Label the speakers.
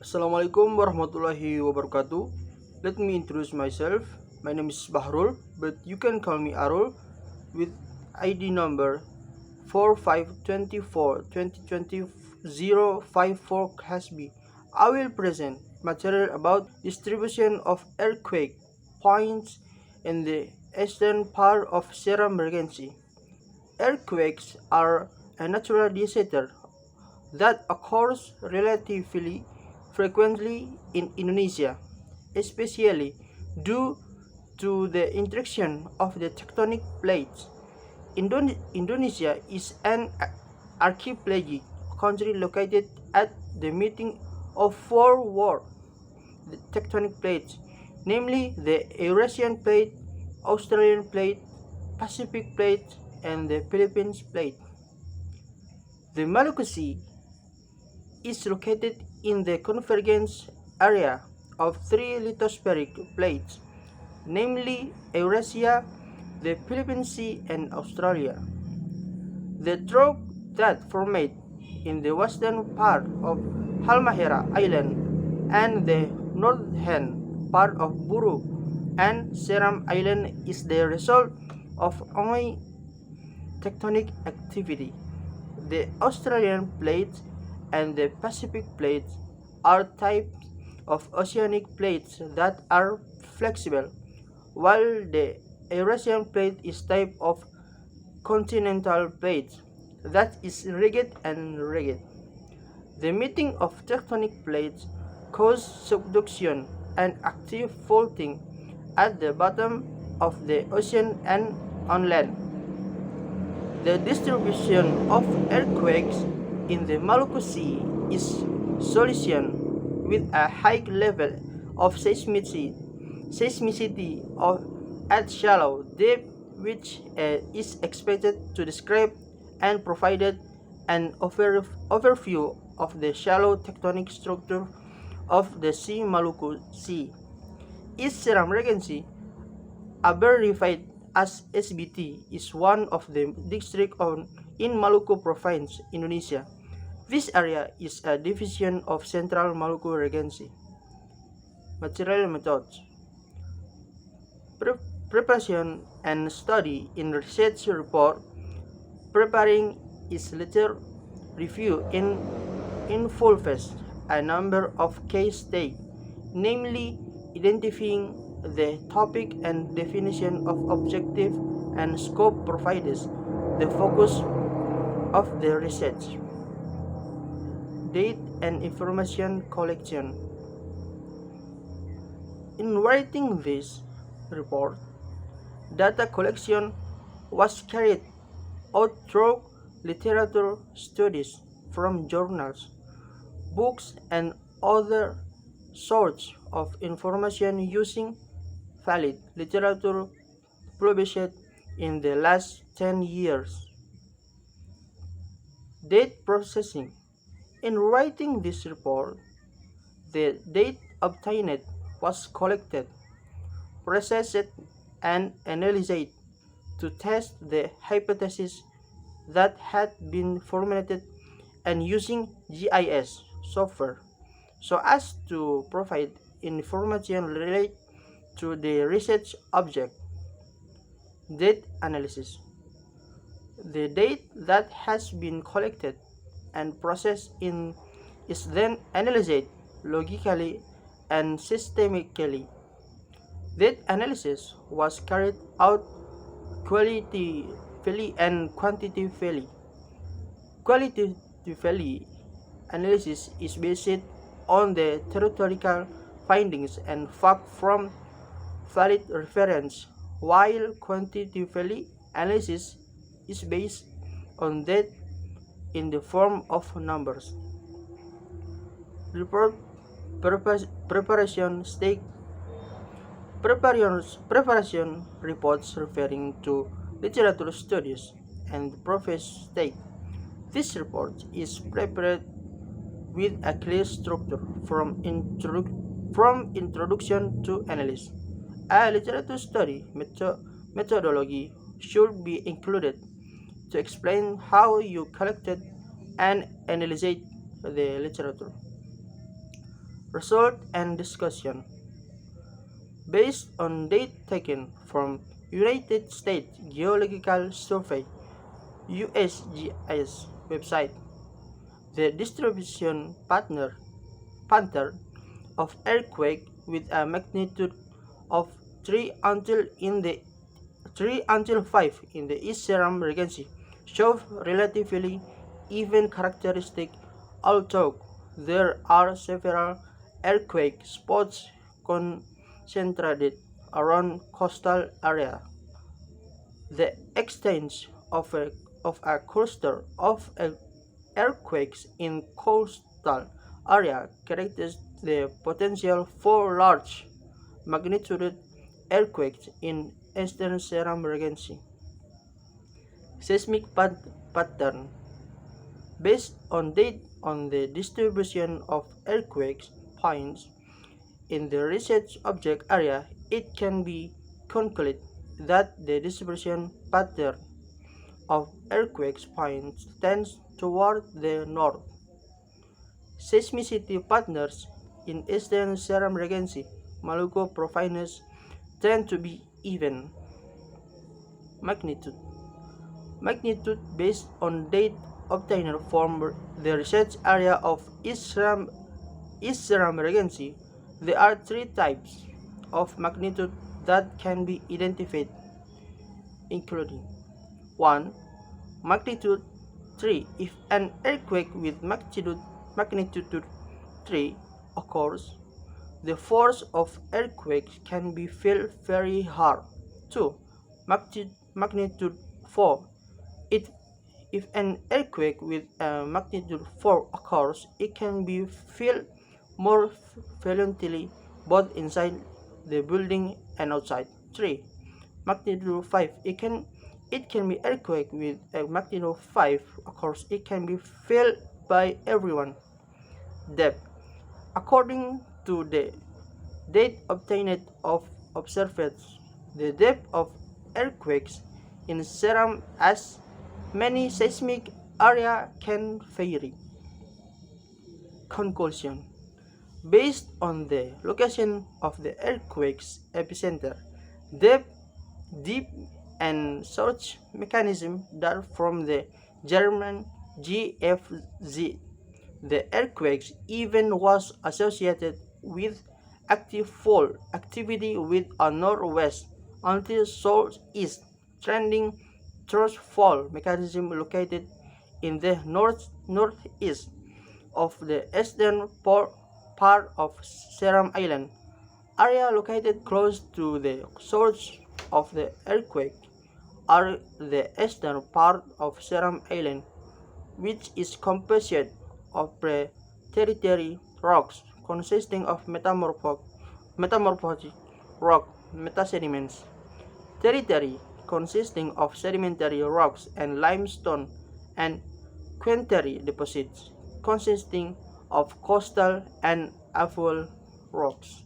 Speaker 1: Assalamualaikum warahmatullahi wabarakatuh. Let me introduce myself. My name is Bahrul, but you can call me Arul with ID number 45242020 Hasbi. I will present material about distribution of earthquake points in the eastern part of Seram Regency. Earthquakes are a natural disaster that occurs relatively frequently in Indonesia, especially due to the interaction of the tectonic plates. Indonesia is an archipelagic country located at the meeting of four world tectonic plates, namely the Eurasian plate, Australian plate, Pacific plate, and the Philippines plate. The Maluku Sea is located in the convergence area of three lithospheric plates, namely Eurasia, the Philippine Sea, and Australia. The trough that formed in the western part of Halmahera Island and the northern part of Buru and Seram Island is the result of ongoing tectonic activity. The Australian plate and the Pacific plate are types of oceanic plates that are flexible, while the Eurasian plate is type of continental plate that is rigid and rigid. The meeting of tectonic plates causes subduction and active faulting at the bottom of the ocean and on land. The distribution of earthquakes in the Maluku Sea is solution with a high level of seismicity at shallow depth, which is expected to describe and provided an overview of the shallow tectonic structure of the Maluku Sea. East Seram Regency, abbreviated as SBT, is one of the districts in Maluku Province, Indonesia. This area is a division of Central Maluku Regency. Material methods: preparation and study in research report. Preparing is literature review involves a number of case studies, namely identifying the topic and definition of objective and scope provides the focus of the research. Date and information collection. In writing this report, data collection was carried out through literature studies from journals, books, and other sources of information using valid literature published in the last 10 years. Date processing. In writing this report, the data obtained was collected, processed, and analyzed to test the hypothesis that had been formulated and using GIS software so as to provide information related to the research object. Data analysis. The data that has been collected and processed is then analyzed logically and systemically. Data analysis was carried out qualitatively and quantitatively. Qualitatively, analysis is based on the theoretical findings and facts from valid reference, while quantitatively, analysis is based on data in the form of numbers. Report preparation stage. Preparation reports referring to literature studies and profess state. This report is prepared with a clear structure from introduction to analysis. A literature study methodology should be included to explain how you collected and analyzed the literature. Result and discussion. Based on data taken from United States Geological Survey USGS website, the distribution pattern of earthquake with a magnitude of 3 until 5 in the East Seram Regency show relatively even characteristics, although there are several earthquake spots concentrated around coastal area. The extent of a cluster of earthquakes in coastal area creates the potential for large magnitude earthquakes in eastern Seram Regency. Seismic pattern. Based on data on the distribution of earthquakes points in the research object area, it can be concluded that the distribution pattern of earthquakes points tends toward the north. Seismicity patterns in eastern Seram Regency, Maluku province tend to be even. Magnitude. Magnitude based on data obtained from the research area of Seram Regency. There are three types of magnitude that can be identified, including 1. Magnitude 3. If an earthquake with magnitude 3 occurs, the force of earthquake can be felt very hard. 2. Magnitude 4. It, if an earthquake with a magnitude 4 occurs, it can be felt more violently both inside the building and outside. 3. Magnitude 5. It can be earthquake with a magnitude 5 occurs. It can be felt by everyone. Depth. According to the data obtained of observers, the depth of earthquakes in Seram as many seismic area can vary. Conclusion. Based on the location of the earthquake's epicenter, depth, deep, and search mechanism that from the German GFZ, the earthquake's event was associated with active fault activity with a northwest until southeast trending thrust fault mechanism located in the northeast of the eastern part of Seram Island. Area located close to the source of the earthquake are the eastern part of Seram Island, which is composed of pre-tertiary rocks consisting of metamorphic rock metasediments, tertiary consisting of sedimentary rocks and limestone, and quaternary deposits consisting of coastal and alluvial rocks.